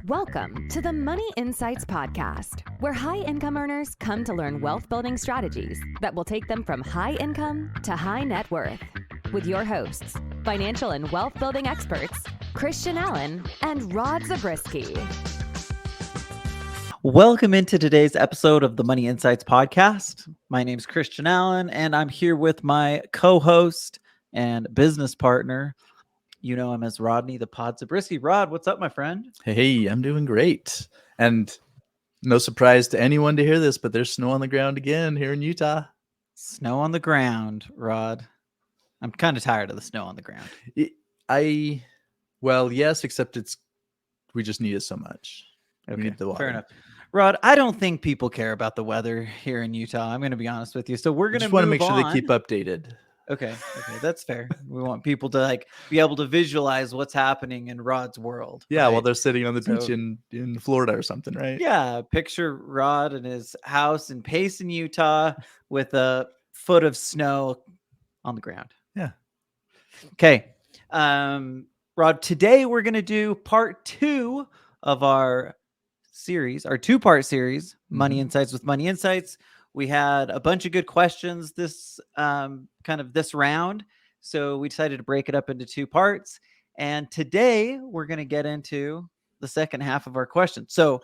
Welcome to the Money Insights Podcast, where high-income earners come to learn wealth-building strategies that will take them from high income to high net worth. With your hosts, financial and wealth-building experts, Christian Allen and Rod Zabriskie. Welcome into today's episode of the Money Insights Podcast. My name is Christian Allen, and I'm here with my co-host and business partner. You know him as Rodney the Pod Zabriskie. Rod, what's up, my friend? Hey, I'm doing great. And no surprise to anyone to hear this, but there's snow on the ground again here in Utah. Snow on the ground, Rod. I'm kind of tired of the snow on the ground. Well, yes, except we just need it so much. We Okay, need the water. fair enough. Rod, I don't think people care about the weather here in Utah. I'm going to be honest with you. So we're going to Just want to make sure they keep updated. Okay, that's fair. We want people to be able to visualize what's happening in Rod's world. Yeah, right? while they're sitting on the beach So- in Florida or something, right? Yeah, picture Rod in his house in Payson, Utah, with a foot of snow on the ground. Yeah. Okay. Rod, today we're going to do part 2 of our series, our 2-part series, Money Insights with Money Insights. We had a bunch of good questions this this round, so we decided to break it up into 2 parts. And today we're going to get into the second half of our questions. So,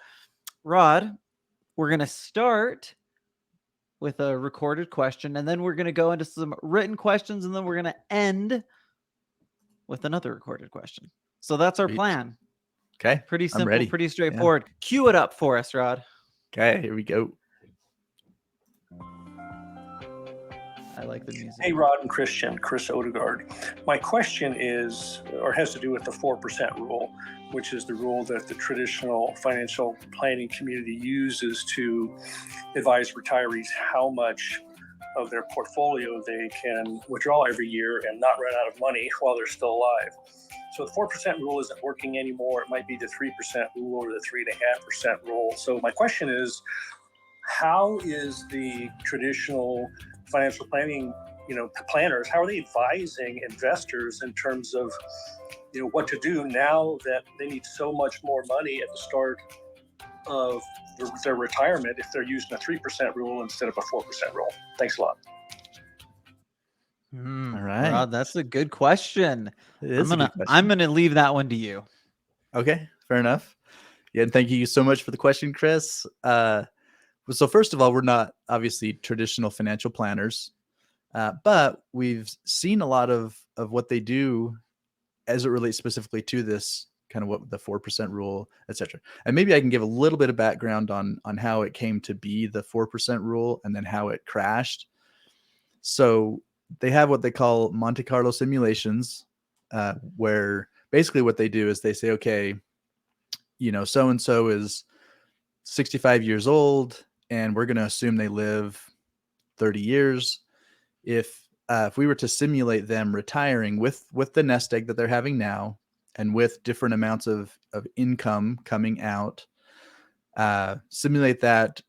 Rod, we're going to start with a recorded question, and then we're going to go into some written questions, and then we're going to end with another recorded question. So that's our Sweet. plan. Okay. Pretty I'm simple, ready. pretty straightforward. Cue it up for us, Rod. Okay, here we go. I like the music. Hey, Rod and Christian, Chris Odegaard. My question is, or has to do with the 4% rule, which is the rule that the traditional financial planning community uses to advise retirees how much of their portfolio they can withdraw every year and not run out of money while they're still alive. So the 4% rule isn't working anymore. It might be the 3% rule or the 3.5% rule. So my question is, how is the traditional financial planning, planners, how are they advising investors in terms of, what to do now that they need so much more money at the start of their retirement if they're using a 3% rule instead of a 4% rule? Thanks a lot. All right. Rod, that's a good question. It is a good question. I'm gonna leave that one to you. Okay, fair enough. Yeah, and thank you so much for the question, Chris. So first of all, we're not obviously traditional financial planners, but we've seen a lot of what they do as it relates specifically to this kind of what the 4% rule, etc. And maybe I can give a little bit of background on how it came to be the 4% rule and then how it crashed. So they have what they call Monte Carlo simulations, where basically what they do is they say, okay, so-and-so is 65 years old, and we're going to assume they live 30 years. If we were to simulate them retiring with the nest egg that they're having now and with different amounts of income coming out, simulate that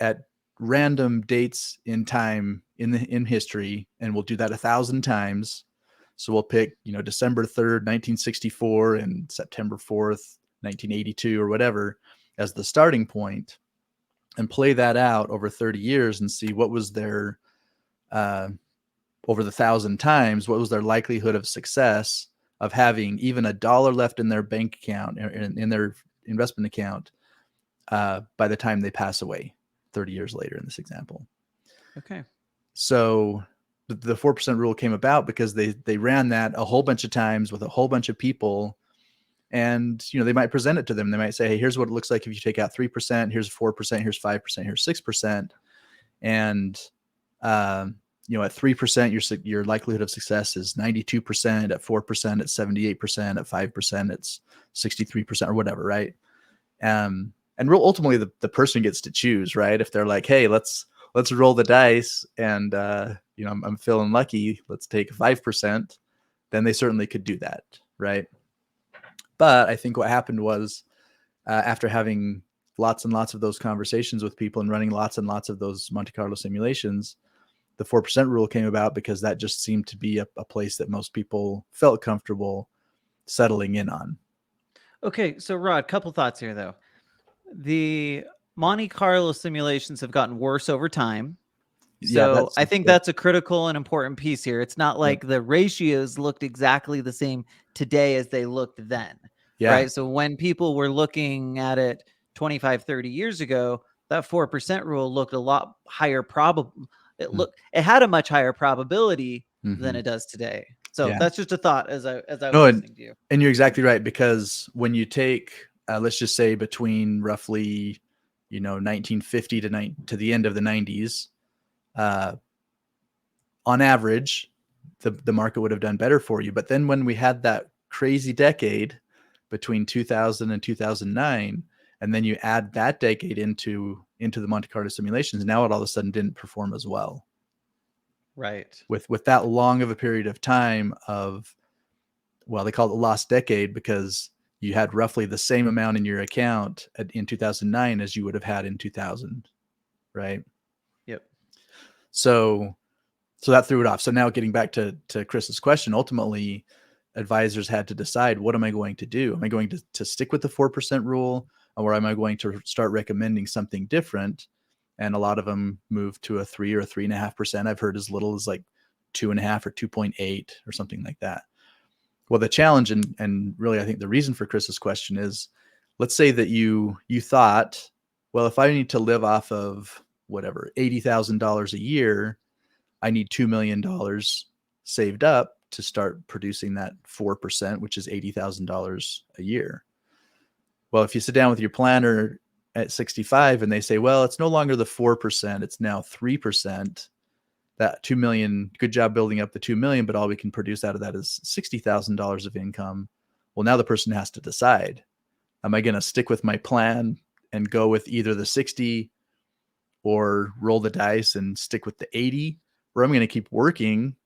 at random dates in time in history, and we'll do that 1,000 times. So we'll pick, December 3rd, 1964 and September 4th, 1982 or whatever as the starting point, and play that out over 30 years and see what was their, over the 1,000 times, what was their likelihood of success of having even $1 left in their bank account, in their investment account, by the time they pass away 30 years later in this example. Okay. So the 4% rule came about because they ran that a whole bunch of times with a whole bunch of people. And, they might present it to them. They might say, hey, here's what it looks like if you take out 3%, here's 4%, here's 5%, here's 6%. And, at 3%, your likelihood of success is 92%, at 4%, it's 78%, at 5%, it's 63% or whatever. Right. And ultimately the person gets to choose, right? If they're like, hey, let's roll the dice and, I'm feeling lucky, let's take 5%, then they certainly could do that. Right. But I think what happened was, after having lots and lots of those conversations with people and running lots and lots of those Monte Carlo simulations, the 4% rule came about because that just seemed to be a place that most people felt comfortable settling in on. Okay, so Rod, couple thoughts here though. The Monte Carlo simulations have gotten worse over time. Yeah, So that's I think yep, that's a critical and important piece here. It's not yep. like the ratios looked exactly the same today as they looked then, Yeah. right? So when people were looking at it 25, 30 years ago, that 4% rule looked a lot higher it had a much higher probability than Mhm. it does today. So Yeah. that's just a thought as I was No, listening to you. and you're exactly right, because when you take, let's just say between roughly, 1950 to the end of the 90s, uh, on average, the market would have done better for you. But then when we had that crazy decade between 2000 and 2009, and then you add that decade into the Monte Carlo simulations, now it all of a sudden didn't perform as well. Right. With that long of a period of time of, well, they call it the lost decade, because you had roughly the same amount in your account in 2009 as you would have had in 2000, right? Yep. So that threw it off. So now getting back to Chris's question, ultimately advisors had to decide, what am I going to do? Am I going to stick with the 4% rule, or am I going to start recommending something different? And a lot of them moved to a 3 or 3.5%. I've heard as little as like 2.5 or 2.8 or something like that. Well, the challenge and really I think the reason for Chris's question is, let's say that you thought, well, if I need to live off of whatever, $80,000 a year, I need $2 million saved up to start producing that 4%, which is $80,000 a year. Well, if you sit down with your planner at 65 and they say, well, it's no longer the 4%, it's now 3%, that 2 million, good job building up the 2 million, but all we can produce out of that is $60,000 of income. Well, now the person has to decide, am I going to stick with my plan and go with either the 60 or roll the dice and stick with the 80, or I'm going to keep working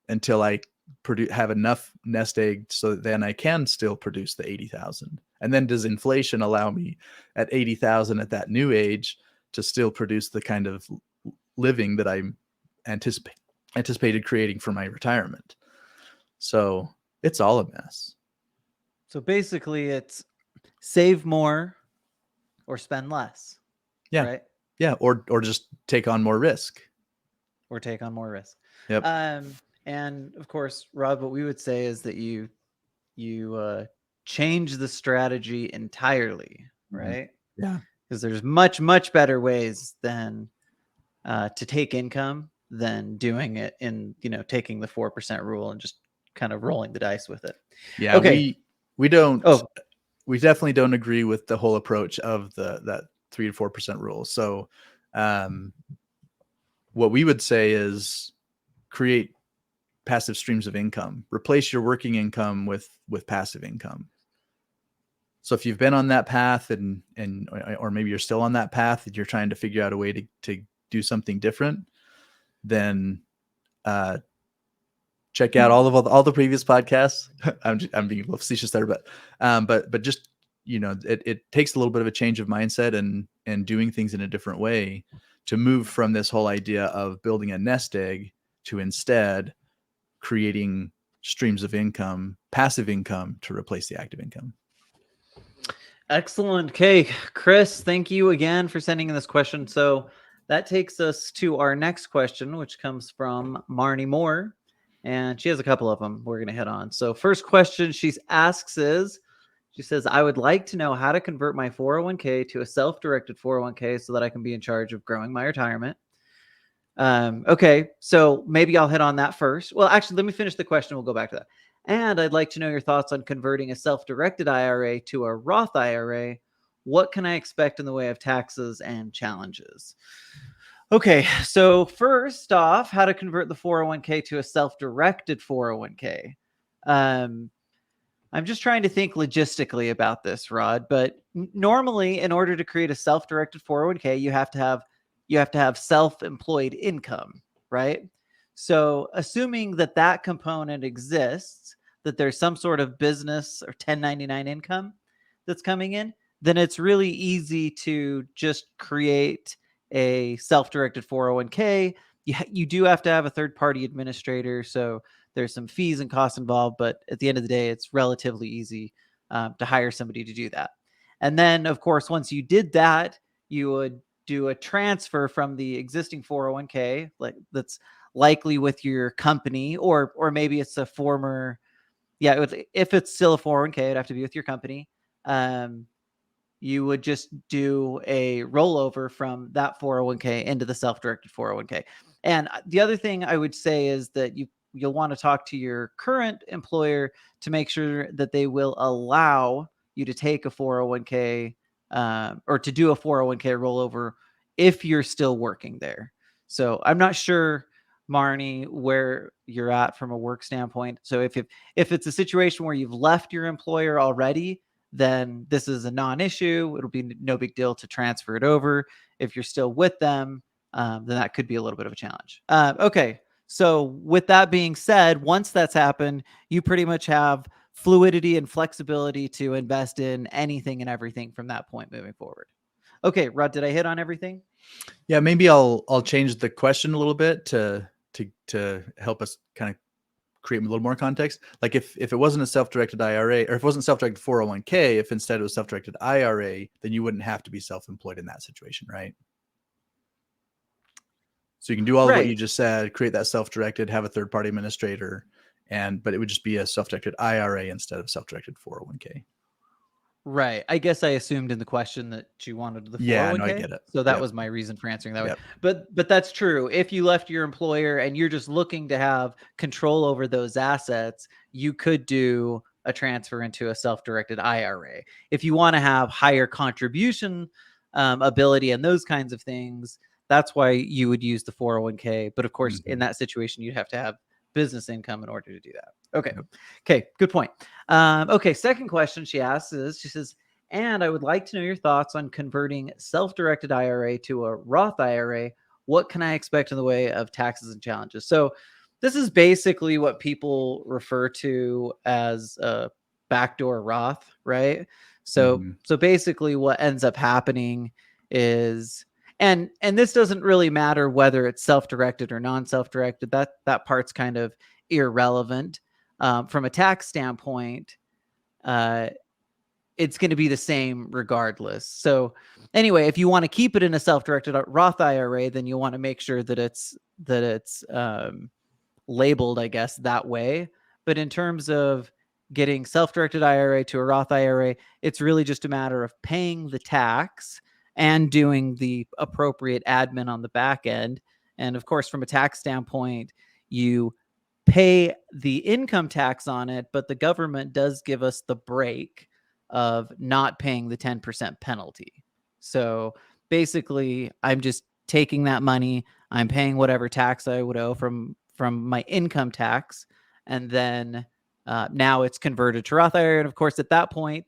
until I have enough nest egg so that then I can still produce the 80,000. And then does inflation allow me at 80,000 at that new age to still produce the kind of living that I'm anticipated creating for my retirement? So it's all a mess. So basically it's save more or spend less. Yeah. Right. Yeah. Or just take on more risk. Or take on more risk. Yep. And of course, Rob, what we would say is that you change the strategy entirely, right? Yeah. Because there's much, much better ways than to take income than doing it in, taking the 4% rule and just kind of rolling the dice with it. Yeah. Okay. We definitely don't agree with the whole approach of that 3 to 4% rule. So what we would say is create passive streams of income, replace your working income with passive income. So if you've been on that path or maybe you're still on that path and you're trying to figure out a way to do something different, then check out all the previous podcasts. I'm being a little facetious there, but just, it takes a little bit of a change of mindset and doing things in a different way to move from this whole idea of building a nest egg to instead creating streams of income, passive income, to replace the active income. Excellent. Okay, Chris, thank you again for sending in this question. So that takes us to our next question, which comes from Marnie Moore, and she has a couple of them we're going to hit on. So first question she asks is, she says, I would like to know how to convert my 401k to a self-directed 401k so that I can be in charge of growing my retirement. Okay, so maybe I'll hit on that first. Well, actually, let me finish the question. We'll go back to that. And I'd like to know your thoughts on converting a self-directed IRA to a Roth IRA. What can I expect in the way of taxes and challenges? Okay, so first off, how to convert the 401k to a self-directed 401k. I'm just trying to think logistically about this, Rod, but normally in order to create a self-directed 401k, you have to have self-employed income, right? So assuming that component exists, that there's some sort of business or 1099 income that's coming in, then it's really easy to just create a self-directed 401k. You do have to have a third-party administrator, so there's some fees and costs involved, but at the end of the day, it's relatively easy to hire somebody to do that. And then, of course, once you did that, you would do a transfer from the existing 401k, like that's likely with your company, or maybe it's a former, if it's still a 401k, it'd have to be with your company. You would just do a rollover from that 401k into the self-directed 401k. And the other thing I would say is that you'll want to talk to your current employer to make sure that they will allow you to take a 401k or to do a 401k rollover if you're still working there. So I'm not sure, Marnie, where you're at from a work standpoint. So if it's a situation where you've left your employer already, then this is a non-issue. It'll be no big deal to transfer it over. If you're still with them, then that could be a little bit of a challenge. Okay. So with that being said, once that's happened, you pretty much have fluidity and flexibility to invest in anything and everything from that point moving forward. Okay, Rod, did I hit on everything? Yeah, maybe I'll change the question a little bit to help us kind of create a little more context. Like if it wasn't a self-directed IRA, or if it wasn't self-directed 401k, if instead it was self-directed IRA, then you wouldn't have to be self-employed in that situation, right? So you can do all of what you just said, create that self-directed, have a third-party administrator, but it would just be a self-directed IRA instead of self-directed 401k. Right. I guess I assumed in the question that you wanted the 401k. Yeah, no, I get it. So that was my reason for answering that way. But that's true. If you left your employer and you're just looking to have control over those assets, you could do a transfer into a self-directed IRA. If you want to have higher contribution ability and those kinds of things, that's why you would use the 401k. But of course, in that situation, you'd have to have business income in order to do that. Okay, good point. Okay, second question she asks is, she says, and I would like to know your thoughts on converting self-directed IRA to a Roth IRA. What can I expect in the way of taxes and challenges? So this is basically what people refer to as a backdoor Roth, right? So basically what ends up happening is, and this doesn't really matter whether it's self-directed or non-self-directed. That part's kind of irrelevant. From a tax standpoint, it's going to be the same regardless. So anyway, if you want to keep it in a self-directed Roth IRA, then you'll want to make sure that it's labeled, I guess, that way. But in terms of getting self-directed IRA to a Roth IRA, it's really just a matter of paying the tax and doing the appropriate admin on the back end. And of course, from a tax standpoint, you pay the income tax on it, but the government does give us the break of not paying the 10% penalty. So basically, I'm just taking that money, I'm paying whatever tax I would owe from my income tax, and then now it's converted to Roth IRA. And of course, at that point,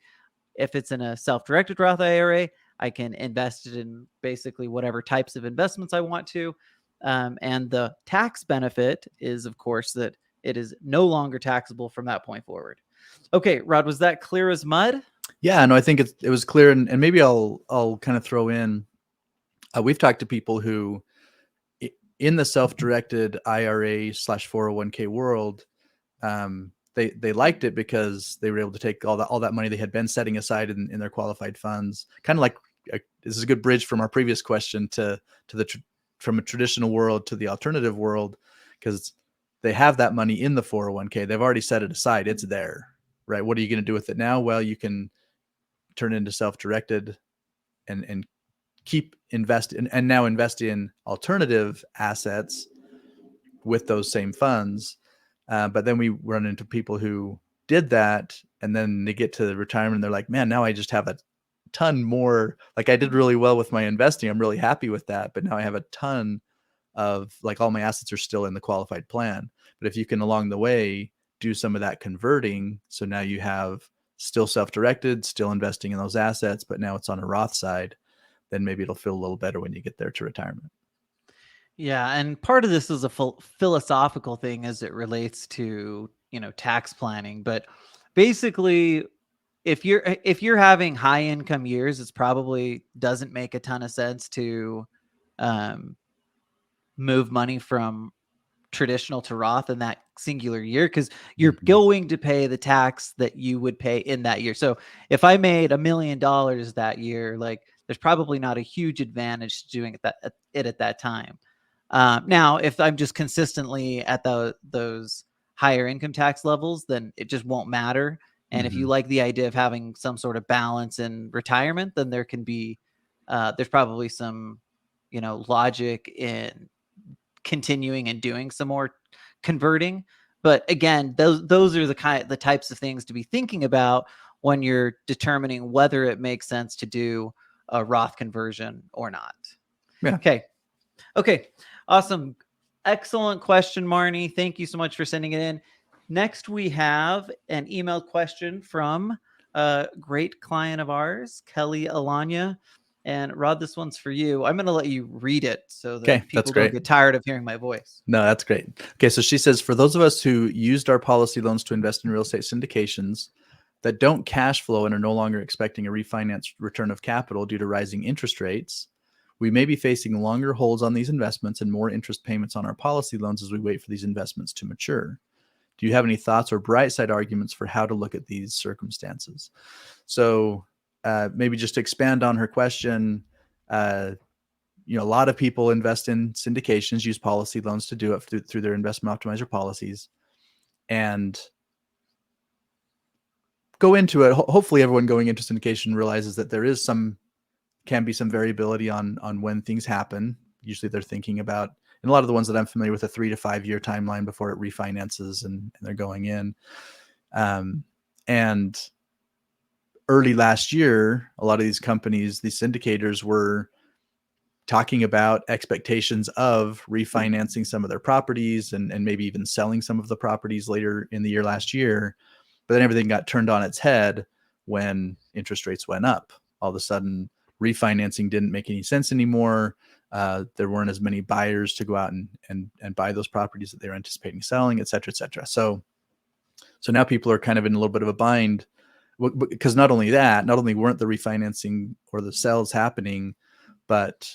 if it's in a self-directed Roth IRA, I can invest it in basically whatever types of investments I want to. And the tax benefit is, of course, that it is no longer taxable from that point forward. Okay, Rod, was that clear as mud? Yeah, no, I think it was clear. And maybe I'll kind of throw in, we've talked to people who in the self-directed IRA / 401k world, they liked it because they were able to take all that money they had been setting aside in their qualified funds. Kind of like this is a good bridge from our previous question to from a traditional world to the alternative world, because they have that money in the 401k. They've already set it aside. It's there, right? What are you going to do with it now? Well, you can turn it into self-directed and keep investing and now invest in alternative assets with those same funds. But then we run into people who did that and then they get to retirement and they're like, man, now I just have a ton more. Like I did really well with my investing. I'm really happy with that. But now I have a ton of, like, all my assets are still in the qualified plan. But if you can along the way do some of that converting, so now you have still self-directed, still investing in those assets, but now it's on a Roth side, then maybe it'll feel a little better when you get there to retirement. Yeah. And part of this is a philosophical thing as it relates to, tax planning. But basically, if you're having high income years, it's probably doesn't make a ton of sense to move money from traditional to Roth in singular year, because you're Mhm. going to pay the tax that you would pay in that year. So if I made $1 million that year, like there's probably not a huge advantage to doing it at that time. Now, if I'm just consistently at those higher income tax levels, then it just won't matter. And if you Mhm. like the idea of having some sort of balance in retirement, then there can be, there's probably some, logic in continuing and doing some more converting. But again, those are the types of things to be thinking about when you're determining whether it makes sense to do a Roth conversion or not. Yeah. Okay. Awesome. Excellent question, Marnie. Thank you so much for sending it in. Next, we have an email question from a great client of ours, Kelly Alanya. And Rod, this one's for you. I'm going to let you read it so that Okay, people that's don't great. get tired of hearing my voice. No, that's great. Okay, so she says, for those of us who used our policy loans to invest in real estate syndications that don't cash flow and are no longer expecting a refinance return of capital due to rising interest rates, we may be facing longer holds on these investments and more interest payments on our policy loans as we wait for these investments to mature. Do you have any thoughts or bright side arguments for how to look at these circumstances? So maybe just to expand on her question, a lot of people invest in syndications, use policy loans to do it through their investment optimizer policies, and go into it. Hopefully everyone going into syndication realizes that there is can be some variability on when things happen. Usually they're thinking about, and a lot of the ones that I'm familiar with, a 3 to 5 year timeline before it refinances and they're going in. And early last year, a lot of these companies, these syndicators, were talking about expectations of refinancing some of their properties and maybe even selling some of the properties later in the year last year. But then everything got turned on its head when interest rates went up. All of a sudden, refinancing didn't make any sense anymore. There weren't as many buyers to go out and buy those properties that they were anticipating selling, et cetera, et cetera. So now people are kind of in a little bit of a bind, because not only weren't the refinancing or the sales happening, but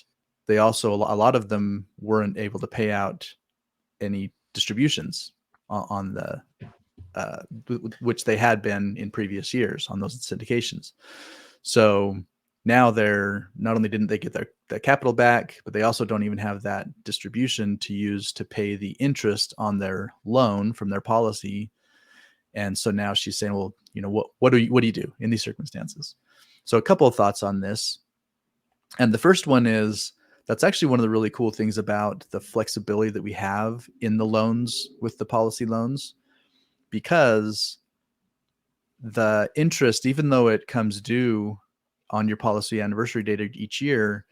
they also, a lot of them weren't able to pay out any distributions on the which they had been in previous years on those syndications. So now they're, not only didn't they get their capital back, but they also don't even have that distribution to use to pay the interest on their loan from their policy. And so now she's saying, well, what do you do in these circumstances? So a couple of thoughts on this. And the first one is, that's actually one of the really cool things about the flexibility that we have in the loans with the policy loans, because the interest, even though it comes due on your policy anniversary date each year,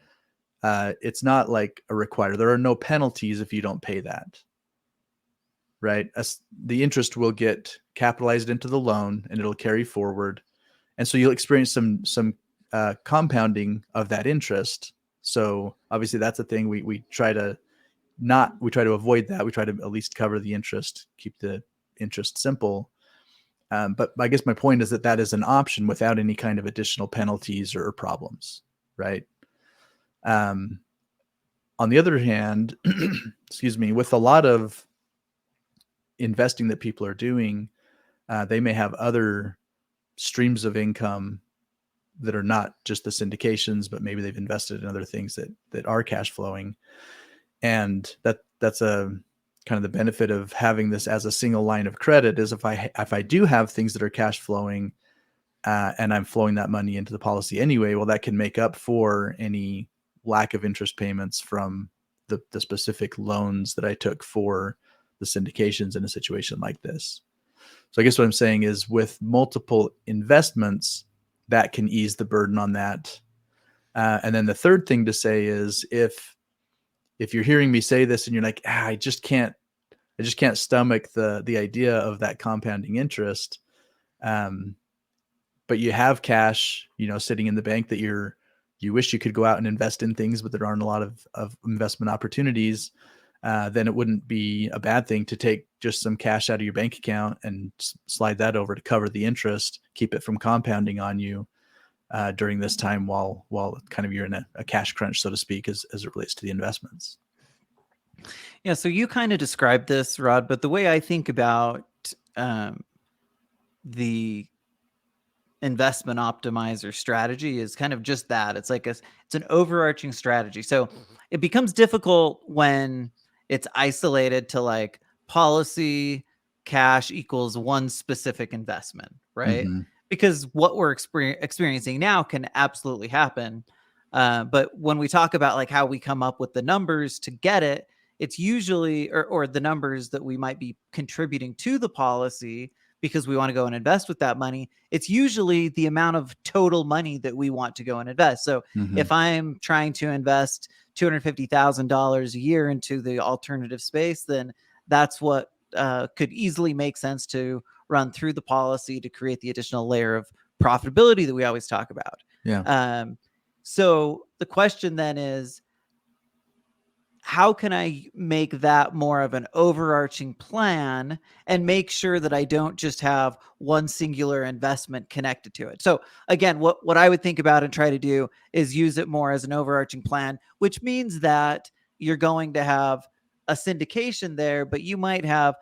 it's not like a requirement. There are no penalties if you don't pay that, right? The interest will get capitalized into the loan and it'll carry forward. And so you'll experience some compounding of that interest. So obviously that's a thing we try to avoid that. We try to at least cover the interest, keep the interest simple. But I guess my point is that is an option without any kind of additional penalties or problems, right? On the other hand, excuse me, with a lot of investing that people are doing, they may have other streams of income that are not just the syndications, but maybe they've invested in other things that are cash flowing. And that's a kind of the benefit of having this as a single line of credit, is if I do have things that are cash flowing, and I'm flowing that money into the policy anyway, well, that can make up for any lack of interest payments from the specific loans that I took for the syndications in a situation like this. So I guess what I'm saying is, with multiple investments, that can ease the burden on that. And then the third thing to say is, if you're hearing me say this and you're like, I just can't stomach the idea of that compounding interest, but you have cash, sitting in the bank that you wish you could go out and invest in things, but there aren't a lot of investment opportunities, then it wouldn't be a bad thing to take just some cash out of your bank account and slide that over to cover the interest, keep it from compounding on you during this time while kind of you're in a cash crunch, so to speak, as it relates to the investments. Yeah, so you kind of described this, Rod, but the way I think about the investment optimizer strategy is kind of just that. It's like it's an overarching strategy. So it becomes difficult when it's isolated to like policy cash equals one specific investment, right? Mhm. Because what we're experiencing now can absolutely happen. But when we talk about like how we come up with the numbers to get it, it's usually or the numbers that we might be contributing to the policy because we want to go and invest with that money. It's usually the amount of total money that we want to go and invest. So Mhm. if I'm trying to invest $250,000 a year into the alternative space, then that's what could easily make sense to run through the policy to create the additional layer of profitability that we always talk about. Yeah. So the question then is, how can I make that more of an overarching plan and make sure that I don't just have one singular investment connected to it? So again, what I would think about and try to do is use it more as an overarching plan, which means that you're going to have a syndication there, but you might have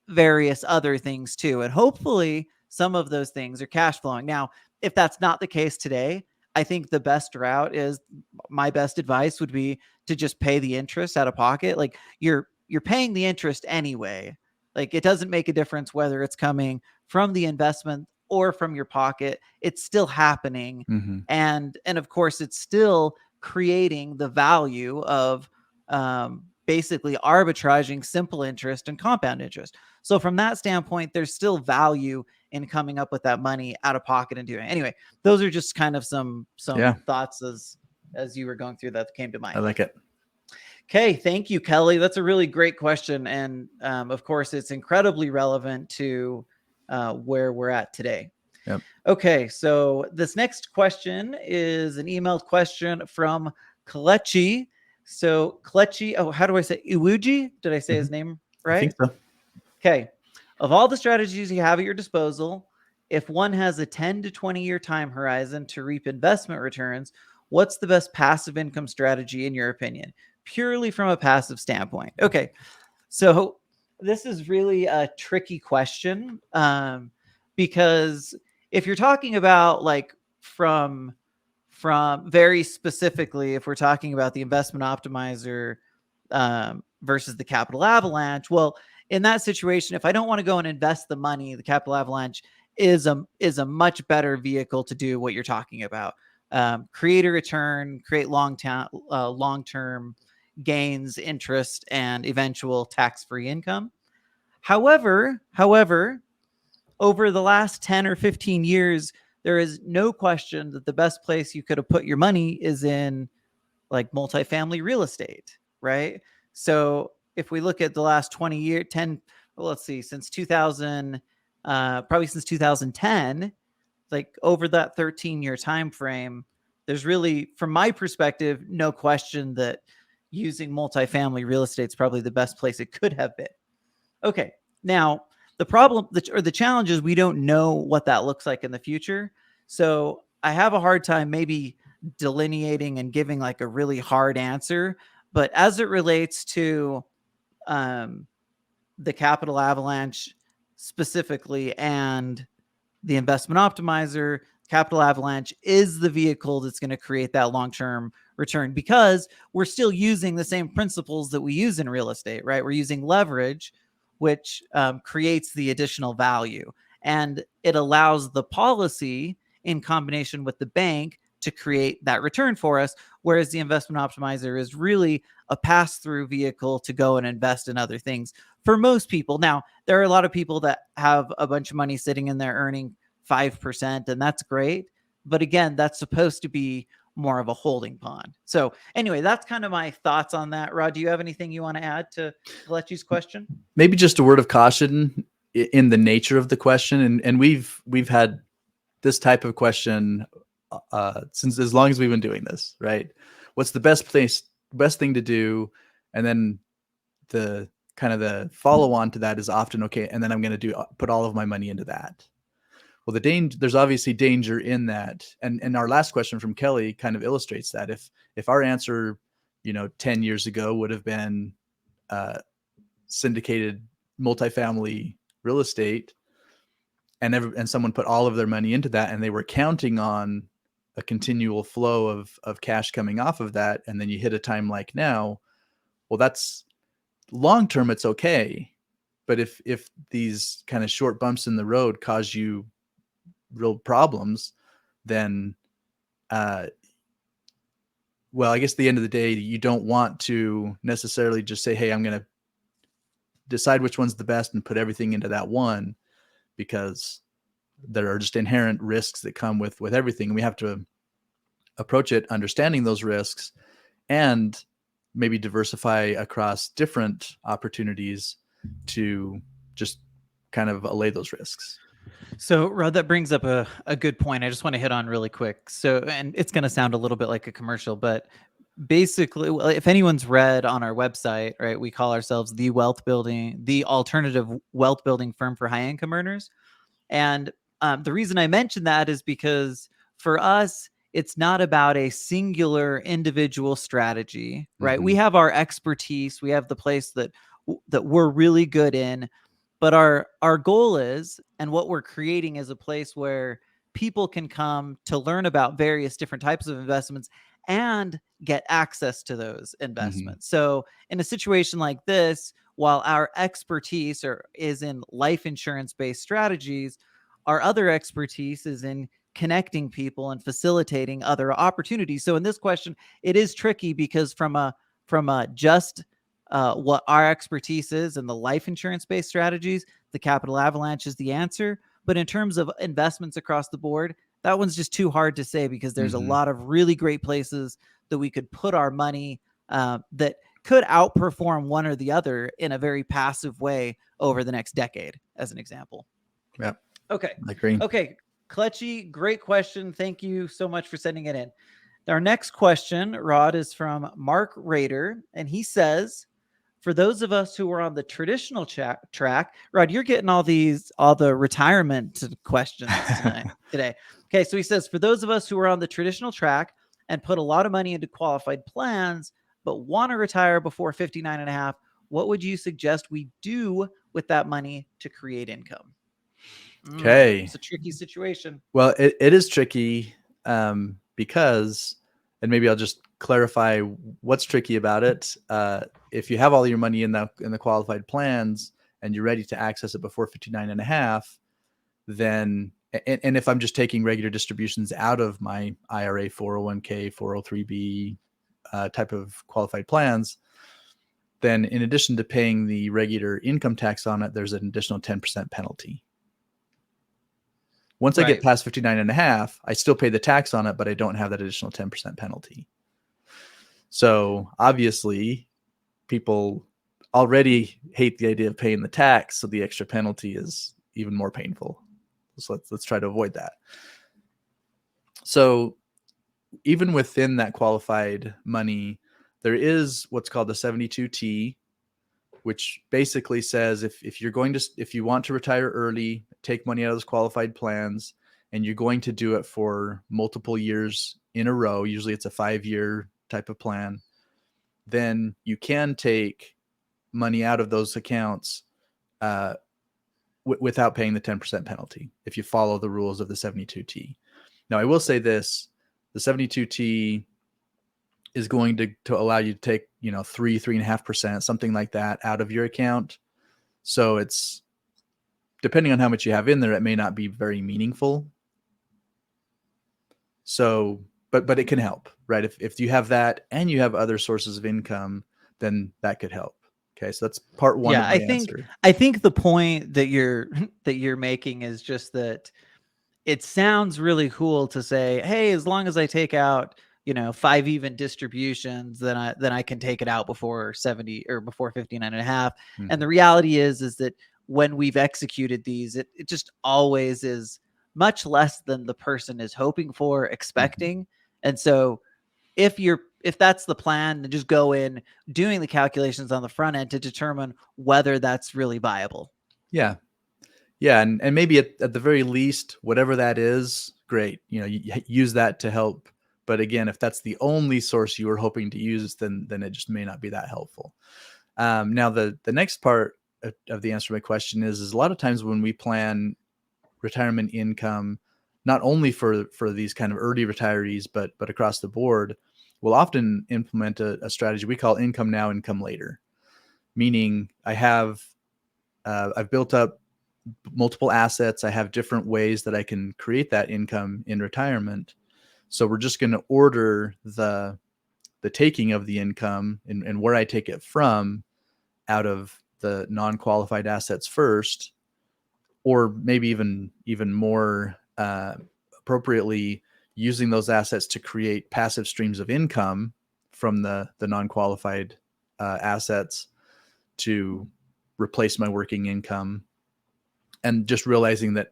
various other things too. And hopefully some of those things are cash flowing. Now, if that's not the case today, I think the best route is, my best advice would be to just pay the interest out of pocket. Like you're paying the interest anyway. Like it doesn't make a difference whether it's coming from the investment or from your pocket. It's still happening. Mhm. And of course it's still creating the value of basically arbitraging simple interest and compound interest. So from that standpoint, there's still value in coming up with that money out of pocket and doing it. Anyway, those are just kind of some Yeah. thoughts as you were going through that came to mind. I like it. Okay, thank you, Kelly. That's a really great question, and of course, it's incredibly relevant to where we're at today. Yep. Okay, so this next question is an emailed question from Kelechi. So Kelechi, oh, how do I say Iwuji? Did I say his name right? I think so. Okay. Of all the strategies you have at your disposal, if one has a 10 to 20 year time horizon to reap investment returns, what's the best passive income strategy in your opinion? Purely from a passive standpoint. Okay. So this is really a tricky question because if you're talking about like from very specifically, if we're talking about the investment optimizer versus the capital avalanche, well, in that situation, if I don't want to go and invest the money, the capital avalanche is a much better vehicle to do what you're talking about. Create a return, create long-term gains, interest, and eventual tax-free income. However, over the last 10 or 15 years, there is no question that the best place you could have put your money is in like multifamily real estate, right? So if we look at the last 20 years, 10, well, let's see, since 2000, probably since 2010, like over that 13-year time frame, there's really, from my perspective, no question that using multifamily real estate is probably the best place it could have been. Okay, now the problem or the challenge is we don't know what that looks like in the future. So I have a hard time maybe delineating and giving like a really hard answer. But as it relates to the capital avalanche specifically and the investment optimizer, capital avalanche is the vehicle that's going to create that long-term return because we're still using the same principles that we use in real estate, right? We're using leverage, which creates the additional value, and it allows the policy in combination with the bank to create that return for us. Whereas the investment optimizer is really a pass-through vehicle to go and invest in other things for most people. Now, there are a lot of people that have a bunch of money sitting in there earning 5%, and that's great. But again, that's supposed to be more of a holding pond. So anyway, that's kind of my thoughts on that. Rod, do you have anything you want to add to Kelechi's question? Maybe just a word of caution in the nature of the question. And we've had this type of question since as long as we've been doing this, right? What's the best thing to do? And then the kind of the follow on to that is often, okay, and then I'm going to put all of my money into that. Well, there's obviously danger in that. And our last question from Kelly kind of illustrates that. If our answer, 10 years ago would have been, syndicated multifamily real estate, and someone put all of their money into that, and they were counting on a continual flow of cash coming off of that, and then you hit a time like now, well, that's long term, it's okay. But if these kind of short bumps in the road cause you real problems, then well, I guess at the end of the day, you don't want to necessarily just say, hey, I'm going to decide which one's the best and put everything into that one, because there are just inherent risks that come with everything. And we have to approach it understanding those risks and maybe diversify across different opportunities to just kind of allay those risks. So, Rod, that brings up a good point. I just want to hit on really quick. So, and it's going to sound a little bit like a commercial, but basically, if anyone's read on our website, right, we call ourselves the alternative wealth building firm for high income earners. And the reason I mention that is because for us, it's not about a singular individual strategy, right? Mm-hmm. We have our expertise. We have the place that we're really good in. But our goal is, and what we're creating is a place where people can come to learn about various different types of investments and get access to those investments. Mm-hmm. So in a situation like this, while our expertise is in life insurance-based strategies, our other expertise is in connecting people and facilitating other opportunities. So in this question, it is tricky because from a just what our expertise is in the life insurance-based strategies, the Capital Avalanche is the answer. But in terms of investments across the board, that one's just too hard to say because there's Mm-hmm. a lot of really great places that we could put our money that could outperform one or the other in a very passive way over the next decade, as an example. Yeah. Okay. I agree. Okay. Clutchy, great question. Thank you so much for sending it in. Our next question, Rod, is from Mark Rader, and he says, for those of us who are on the traditional track, Rod, you're getting all the retirement questions today. Okay, so he says, for those of us who are on the traditional track and put a lot of money into qualified plans, but want to retire before 59 and a half, what would you suggest we do with that money to create income? Okay. It's a tricky situation. Well, it is tricky because, and maybe I'll just clarify what's tricky about it. If you have all your money in the qualified plans and you're ready to access it before 59 and a half, then, and if I'm just taking regular distributions out of my IRA, 401k, 403b type of qualified plans, then in addition to paying the regular income tax on it, there's an additional 10% penalty. Once I get past 59 and a half, I still pay the tax on it, but I don't have that additional 10% penalty. So obviously people already hate the idea of paying the tax. So the extra penalty is even more painful. So let's try to avoid that. So even within that qualified money, there is what's called the 72T, which basically says if you want to retire early, take money out of those qualified plans, and you're going to do it for multiple years in a row, usually it's a 5-year type of plan, then you can take money out of those accounts without paying the 10% penalty if you follow the rules of the 72T. Now, I will say this, the 72T is going to allow you to take, 3.5%, something like that out of your account. So it's depending on how much you have in there, it may not be very meaningful. So, but it can help, right? If you have that and you have other sources of income, then that could help. Okay. So that's part one. Yeah, I think the point that you're making is just that it sounds really cool to say, hey, as long as I take out 5 even distributions, then I can take it out before 70 or before 59 and a half. Mm-hmm. And the reality is that when we've executed these, it just always is much less than the person is hoping for, expecting. Mm-hmm. And so if that's the plan, then just go in doing the calculations on the front end to determine whether that's really viable. Yeah. Yeah. And maybe at the very least, whatever that is, great. You use that to help. But again, if that's the only source you were hoping to use, then it just may not be that helpful. Now, the next part of the answer to my question is a lot of times when we plan retirement income, not only for these kind of early retirees, but across the board, we'll often implement a strategy we call income now, income later. Meaning I've built up multiple assets. I have different ways that I can create that income in retirement. So we're just going to order the taking of the income and where I take it from out of the non-qualified assets first, or maybe even more appropriately, using those assets to create passive streams of income from the non-qualified assets to replace my working income, and just realizing that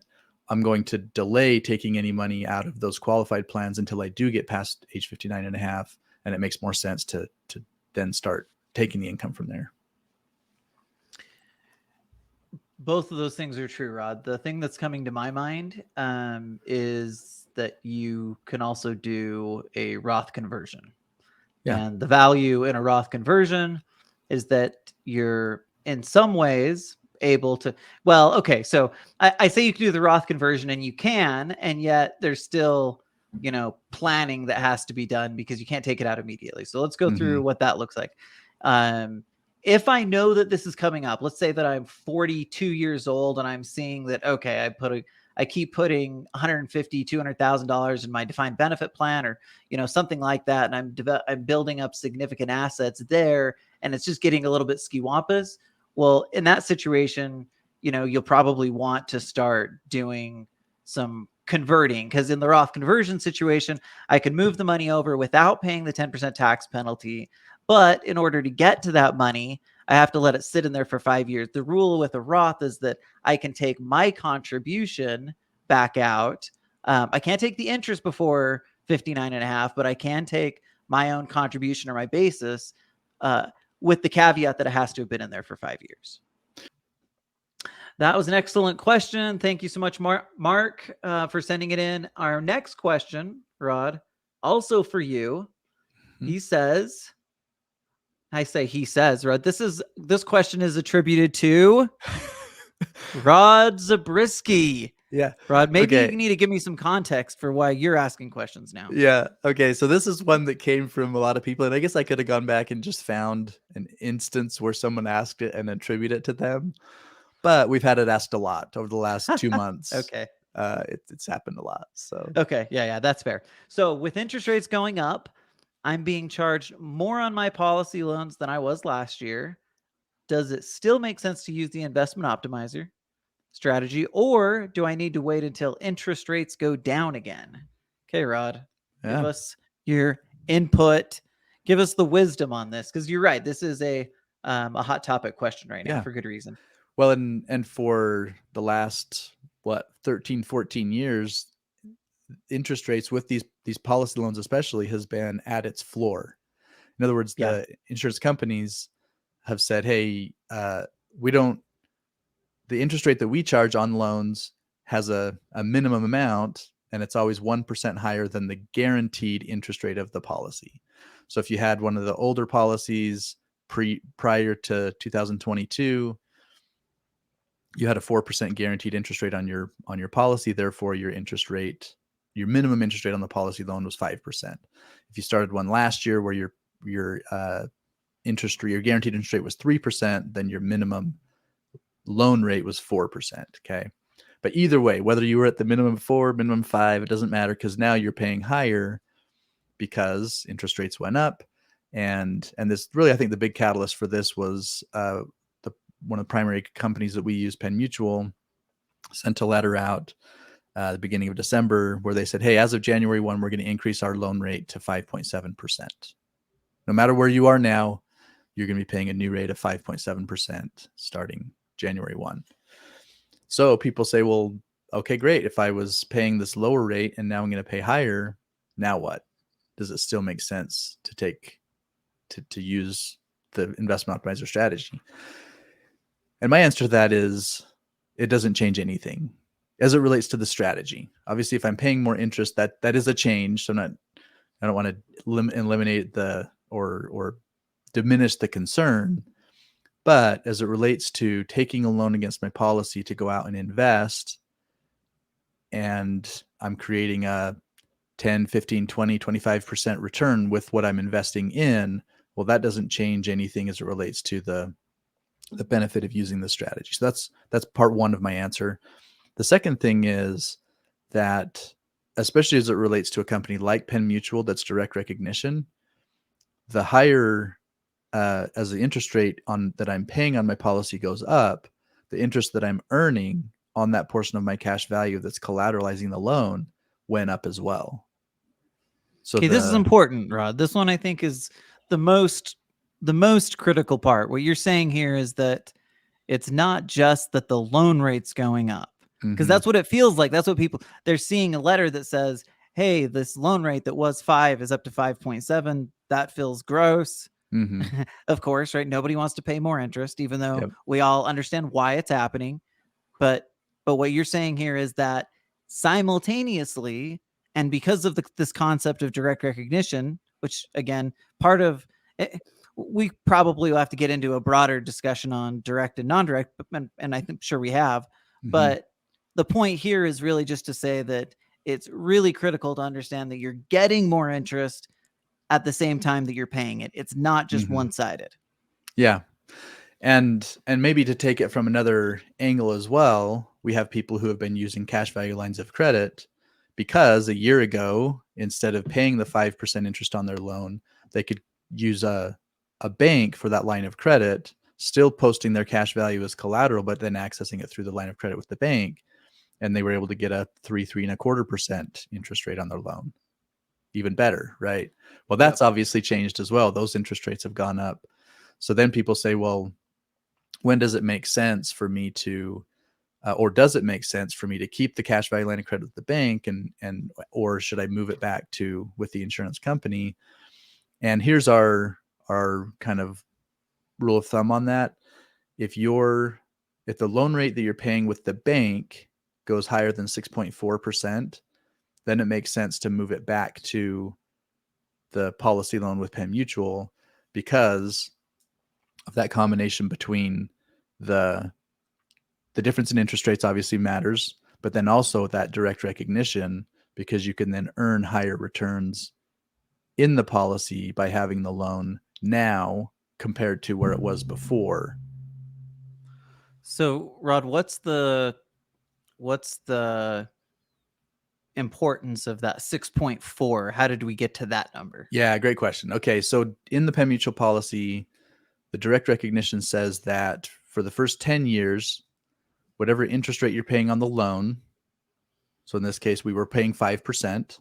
I'm going to delay taking any money out of those qualified plans until I do get past age 59 and a half. And it makes more sense to then start taking the income from there. Both of those things are true, Rod. The thing that's coming to my mind is that you can also do a Roth conversion. Yeah. And the value in a Roth conversion is that you're in some ways able to, well, okay. So I say you can do the Roth conversion, and you can, and yet there's still, planning that has to be done because you can't take it out immediately. So let's go through what that looks like. If I know that this is coming up, let's say that I'm 42 years old and I'm seeing that, okay, I keep putting $150,000, $200,000 in my defined benefit plan, or, something like that. And I'm building up significant assets there, and it's just getting a little bit skiwampus. Well, in that situation, you'll probably want to start doing some converting, because in the Roth conversion situation, I can move the money over without paying the 10% tax penalty. But in order to get to that money, I have to let it sit in there for 5 years. The rule with a Roth is that I can take my contribution back out. I can't take the interest before 59 and a half, but I can take my own contribution or my basis, with the caveat that it has to have been in there for 5 years. That was an excellent question. Thank you so much, Mark, for sending it in. Our next question, Rod, also for you. He says, Rod, this question is attributed to Rod Zabriskie. Yeah. Rod, maybe you need to give me some context for why you're asking questions now. Yeah. Okay. So this is one that came from a lot of people, and I guess I could have gone back and just found an instance where someone asked it and attribute it to them. But we've had it asked a lot over the last 2 months. Okay. It's happened a lot. So okay. Yeah, that's fair. So with interest rates going up, I'm being charged more on my policy loans than I was last year. Does it still make sense to use the investment optimizer strategy, or do I need to wait until interest rates go down again? Okay, Rod, give us your input. Give us the wisdom on this, because you're right. This is a hot topic question right now for good reason. Well, and for the last, 13, 14 years, interest rates with these policy loans especially has been at its floor. In other words, the insurance companies have said, hey, the interest rate that we charge on loans has a minimum amount, and it's always 1% higher than the guaranteed interest rate of the policy. So if you had one of the older policies prior to 2022, you had a 4% guaranteed interest rate on your policy. Therefore, your minimum interest rate on the policy loan was 5%. If you started one last year where your guaranteed interest rate was 3%, then your minimum loan rate was 4%. Okay. But either way, whether you were at the minimum 4, minimum 5, it doesn't matter, because now you're paying higher because interest rates went up. And this really, I think the big catalyst for this was one of the primary companies that we use, Penn Mutual, sent a letter out the beginning of December where they said, hey, as of January 1, we're going to increase our loan rate to 5.7%. No matter where you are now, you're going to be paying a new rate of 5.7% starting January 1. So people say, well, okay, great. If I was paying this lower rate and now I'm going to pay higher, now what? Does it still make sense to use the investment optimizer strategy? And my answer to that is it doesn't change anything as it relates to the strategy. Obviously, if I'm paying more interest, that is a change. So I don't want to eliminate or diminish the concern. But as it relates to taking a loan against my policy to go out and invest, and I'm creating a 10, 15, 20, 25% return with what I'm investing in, well, that doesn't change anything as it relates to the benefit of using the strategy. So that's part one of my answer. The second thing is that, especially as it relates to a company like Penn Mutual that's direct recognition, the higher as the interest rate on that I'm paying on my policy goes up, the interest that I'm earning on that portion of my cash value that's collateralizing the loan went up as well. So Okay, this is important, Rod. This one I think is the most critical part. What you're saying here is that it's not just that the loan rate's going up, because that's what it feels like. That's what they're seeing a letter that says, hey, this loan rate that was 5 is up to 5.7. That feels gross. Of course, right? Nobody wants to pay more interest, even though we all understand why it's happening. But what you're saying here is that simultaneously, and because of this concept of direct recognition, which again, part of it, we probably will have to get into a broader discussion on direct and non-direct, and I think sure we have. But the point here is really just to say that it's really critical to understand that you're getting more interest at the same time that you're paying it. It's not just one-sided. Yeah. And maybe to take it from another angle as well, we have people who have been using cash value lines of credit because a year ago, instead of paying the 5% interest on their loan, they could use a bank for that line of credit, still posting their cash value as collateral, but then accessing it through the line of credit with the bank. And they were able to get a 3.25% interest rate on their loan. Even better, right? Well, that's obviously changed as well. Those interest rates have gone up. So then people say, well, when does it make sense for me to, or does it make sense for me to keep the cash value line of credit with the bank, or should I move it back to with the insurance company? And here's our kind of rule of thumb on that. If the loan rate that you're paying with the bank goes higher than 6.4%, then it makes sense to move it back to the policy loan with Penn Mutual, because of that combination between the difference in interest rates obviously matters, but then also that direct recognition, because you can then earn higher returns in the policy by having the loan now compared to where it was before. So, Rod, what's the importance of that 6.4? How did we get to that number? Yeah, great question. Okay, so in the Penn Mutual policy, the direct recognition says that for the first 10 years, whatever interest rate you're paying on the loan, so in this case, we were paying 5%,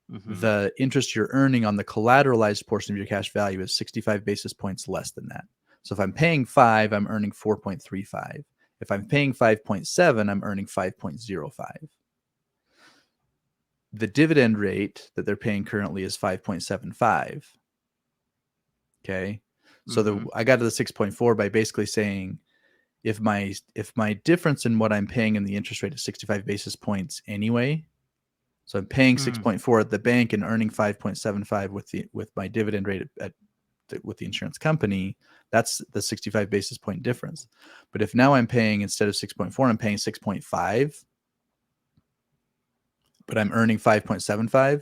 the interest you're earning on the collateralized portion of your cash value is 65 basis points less than that. So if I'm paying 5, I'm earning 4.35. If I'm paying 5.7, I'm earning 5.05. The dividend rate that they're paying currently is 5.75. Okay. So I got to the 6.4 by basically saying, if my difference in what I'm paying in the interest rate is 65 basis points anyway, so I'm paying 6.4 at the bank and earning 5.75 with my dividend rate with the insurance company, that's the 65 basis point difference. But if now I'm paying, instead of 6.4, I'm paying 6.5, but I'm earning 5.75,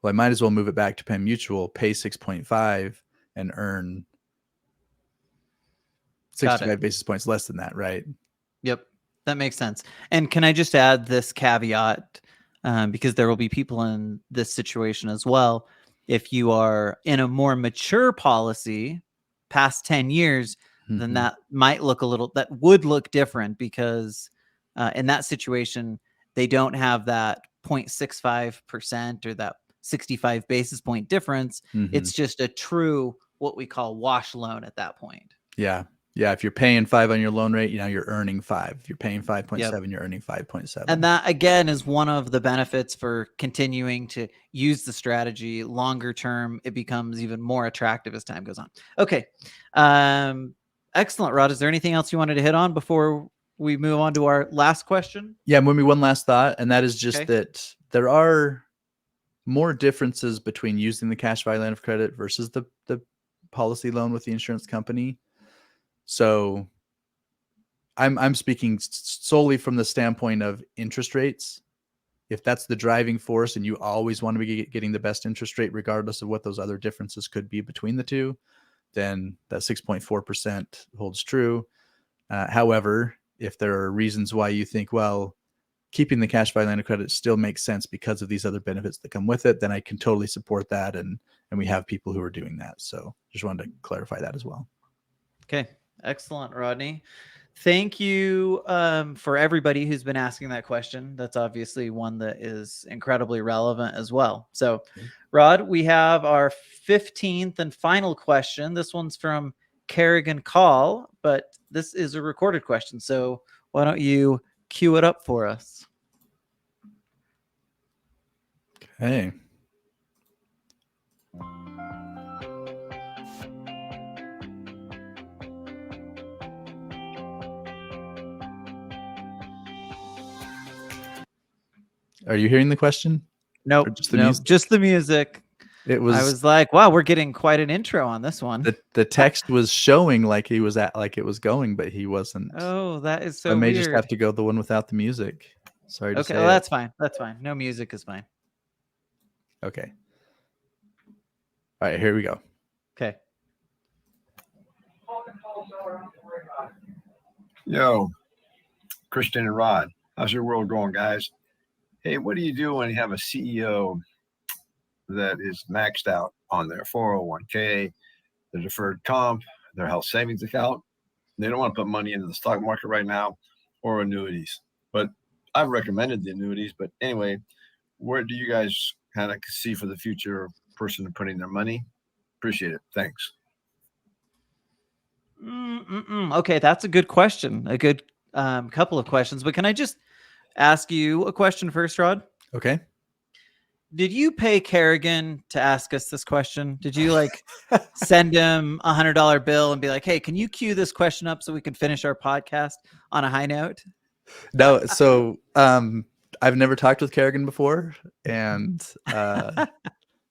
well, I might as well move it back to Penn Mutual, pay 6.5 and earn 65 basis points less than that, right? Yep, that makes sense. And can I just add this caveat, because there will be people in this situation as well. If you are in a more mature policy past 10 years, then that would look different, because in that situation, they don't have that 0.65% or that 65 basis point difference. It's just a true, what we call wash loan at that point. Yeah. Yeah, if you're paying 5 on your loan rate, you're earning 5. If you're paying 5.7, you're earning 5.7. And that, again, is one of the benefits for continuing to use the strategy longer term. It becomes even more attractive as time goes on. Okay. Excellent, Rod. Is there anything else you wanted to hit on before we move on to our last question? Yeah, maybe one last thought, and that is just that there are more differences between using the cash value line of credit versus the policy loan with the insurance company. So I'm speaking solely from the standpoint of interest rates. If that's the driving force and you always want to be getting the best interest rate, regardless of what those other differences could be between the two, then that 6.4% holds true. However, if there are reasons why you think, well, keeping the cash value line of credit still makes sense because of these other benefits that come with it, then I can totally support that. And we have people who are doing that. So just wanted to clarify that as well. Okay. Excellent, Rodney. Thank you for everybody who's been asking that question. That's obviously one that is incredibly relevant as well. So, Rod, we have our 15th and final question. This one's from Kerrigan Call, but this is a recorded question. So why don't you cue it up for us? Okay. Are you hearing the question? Nope. Just the nope, music? just the music. It was. I was like, wow, we're getting quite an intro on this one. The text was showing like he was like it was going, but he wasn't. Oh, that is so I may weird. just have to go the one without the music. Sorry to say. Okay, well, that's fine. That's fine. No music is fine. Okay. All right, here we go. Okay. Yo, Christian and Rod, how's your world going, guys? Hey, what do you do when you have a CEO that is maxed out on their 401k, their deferred comp, their health savings account? They don't want to put money into the stock market right now or annuities. But I've recommended the annuities. But anyway, where do you guys kind of see for the future person putting their money? Appreciate it. Thanks. Okay, that's a good question. A good couple of questions. But can I just ask you a question first, Rod? Okay. Did you pay Kerrigan to ask us this question? Did you like send him $100 bill and be like, hey, can you cue this question up so we can finish our podcast on a high note? No, so I've never talked with Kerrigan before, and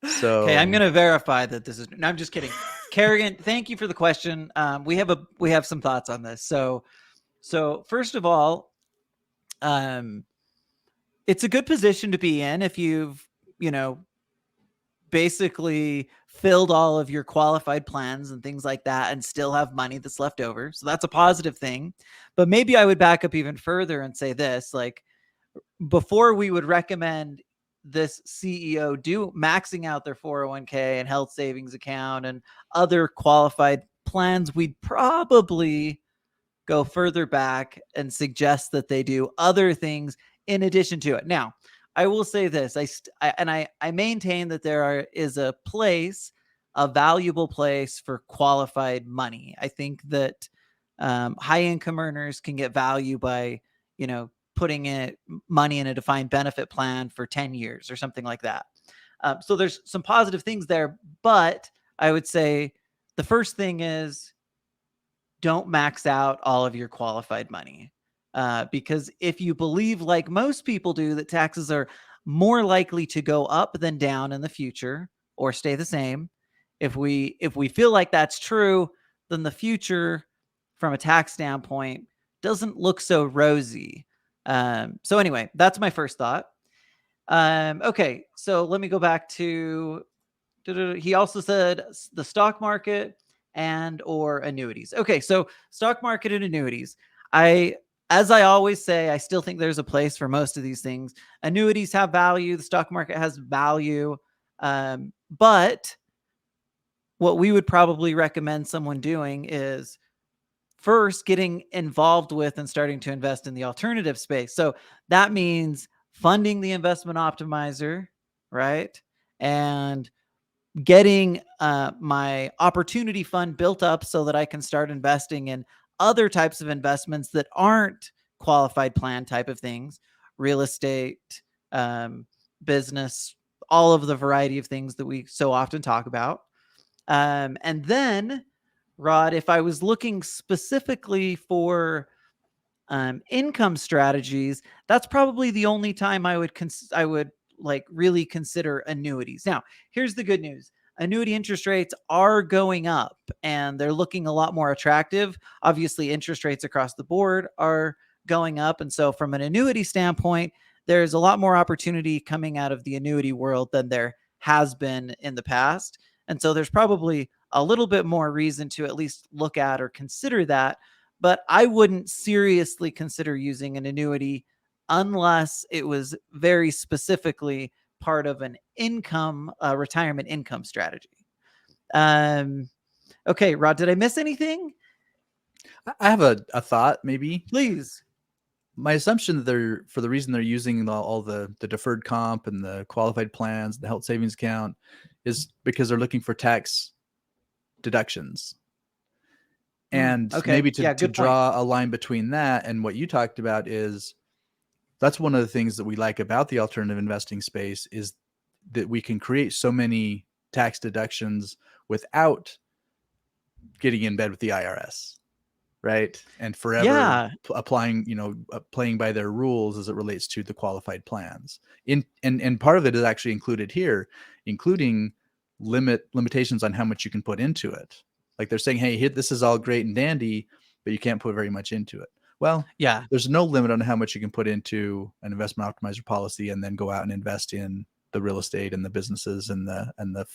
so okay, I'm gonna verify that this is. No, I'm just kidding. Kerrigan, thank you for the question. We have some thoughts on this. So first of all, it's a good position to be in if you've basically filled all of your qualified plans and things like that and still have money that's left over. So that's a positive thing. But maybe I would back up even further and say this, like, before we would recommend this CEO do maxing out their 401k and health savings account and other qualified plans, we'd probably go further back and suggest that they do other things in addition to it. Now, I will say this, I maintain that there is a valuable place for qualified money. I think that high income earners can get value by, putting money in a defined benefit plan for 10 years or something like that. So there's some positive things there, but I would say the first thing is don't max out all of your qualified money. Because if you believe, like most people do, that taxes are more likely to go up than down in the future or stay the same, if we feel like that's true, then the future from a tax standpoint doesn't look so rosy. So anyway, that's my first thought. Okay, so let me go back to, he also said the stock market and or annuities. Okay, so stock market and annuities. As I always say, I still think there's a place for most of these things. Annuities have value. The stock market has value. But what we would probably recommend someone doing is first getting involved with and starting to invest in the alternative space. So that means funding the investment optimizer, right? And getting my opportunity fund built up so that I can start investing in other types of investments that aren't qualified plan type of things, real estate, business, all of the variety of things that we so often talk about. And then, Rod, if I was looking specifically for income strategies, that's probably the only time I would like really consider annuities. Now, here's the good news. annuity interest rates are going up and they're looking a lot more attractive. Obviously, interest rates across the board are going up. And so from an annuity standpoint, there's a lot more opportunity coming out of the annuity world than there has been in the past. And so there's probably a little bit more reason to at least look at or consider that. But I wouldn't seriously consider using an annuity unless it was very specifically part of an income, retirement income strategy. Okay, Rod, did I miss anything? I have a thought, maybe. Please. My assumption that for the reason they're using all the deferred comp and the qualified plans, the health savings account, is because they're looking for tax deductions. And maybe to draw a line between that and what you talked about is that's one of the things that we like about the alternative investing space is that we can create so many tax deductions without getting in bed with the IRS, right? And forever applying, playing by their rules as it relates to the qualified plans. And part of it is actually included here, including limitations on how much you can put into it. Like they're saying, hey, this is all great and dandy, but you can't put very much into it. Well, there's no limit on how much you can put into an investment optimizer policy and then go out and invest in the real estate and the businesses and the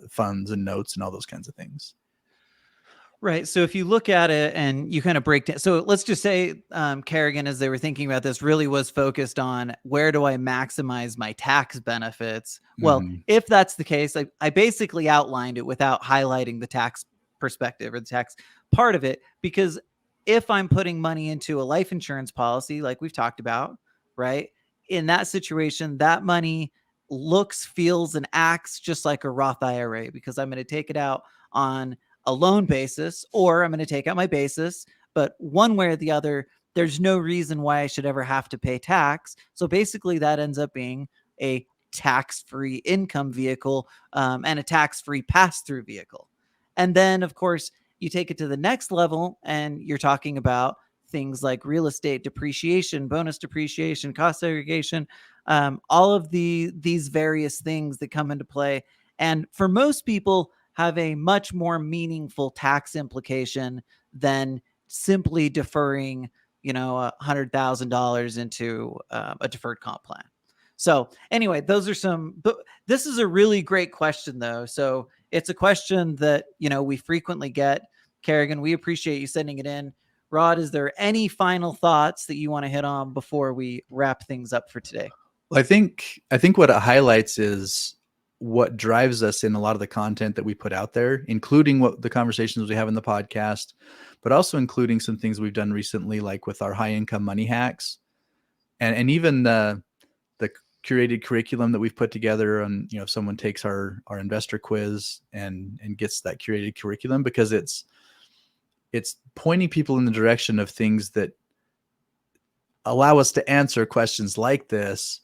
funds and notes and all those kinds of things. Right. So if you look at it and you kind of break down, so let's just say Kerrigan, as they were thinking about this, really was focused on where do I maximize my tax benefits? Well, if that's the case, I basically outlined it without highlighting the tax perspective or the tax part of it, because if I'm putting money into a life insurance policy, like we've talked about, right? In that situation, that money looks, feels, and acts just like a Roth IRA because I'm going to take it out on a loan basis, or I'm going to take out my basis, but one way or the other, there's no reason why I should ever have to pay tax. So basically that ends up being a tax-free income vehicle and a tax-free pass-through vehicle. And then of course you take it to the next level and you're talking about things like real estate depreciation, bonus depreciation, cost segregation, all of these various things that come into play. And for most people, have a much more meaningful tax implication than simply deferring, $100,000 into a deferred comp plan. So anyway, but this is a really great question though. So it's a question that, we frequently get. Kerrigan, we appreciate you sending it in. Rod, is there any final thoughts that you want to hit on before we wrap things up for today? Well, I think what it highlights is what drives us in a lot of the content that we put out there, including what the conversations we have in the podcast, but also including some things we've done recently, like with our high income money hacks and even the curated curriculum that we've put together on, if someone takes our investor quiz and gets that curated curriculum, because it's pointing people in the direction of things that allow us to answer questions like this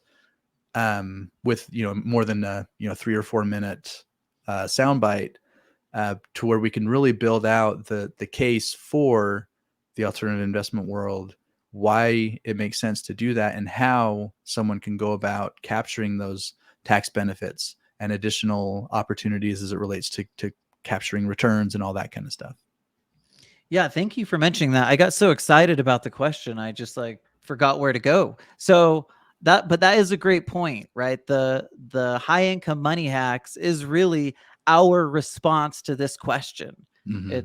with more than a 3 or 4 minute soundbite to where we can really build out the case for the alternative investment world, why it makes sense to do that, and how someone can go about capturing those tax benefits and additional opportunities as it relates to capturing returns and all that kind of stuff. Yeah, thank you for mentioning that. I got so excited about the question, I just forgot where to go. So but that is a great point, right? The high income money hacks is really our response to this question. Mm-hmm.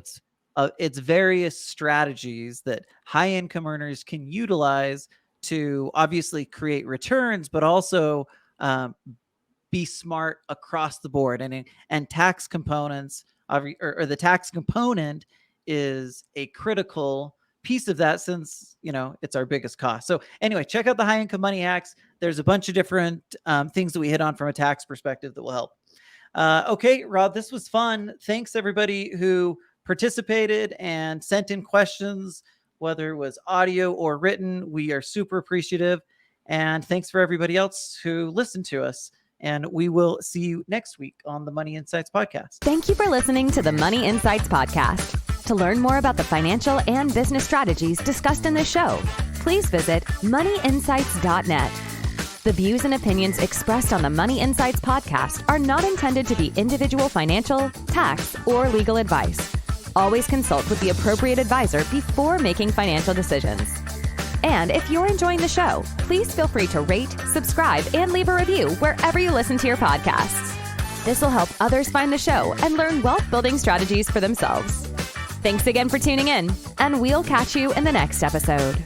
It's various strategies that high income earners can utilize to obviously create returns, but also be smart across the board. And tax components or the tax component is a critical piece of that, since it's our biggest cost. So anyway, check out the high income money hacks. There's a bunch of different things that we hit on from a tax perspective that will help. Okay, Rod, this was fun. Thanks everybody who participated and sent in questions, whether it was audio or written. We are super appreciative. And thanks for everybody else who listened to us. And we will see you next week on the Money Insights Podcast. Thank you for listening to the Money Insights Podcast. To learn more about the financial and business strategies discussed in this show, please visit moneyinsights.net. The views and opinions expressed on the Money Insights podcast are not intended to be individual financial, tax, or legal advice. Always consult with the appropriate advisor before making financial decisions. And if you're enjoying the show, please feel free to rate, subscribe, and leave a review wherever you listen to your podcasts. This will help others find the show and learn wealth building strategies for themselves. Thanks again for tuning in, and we'll catch you in the next episode.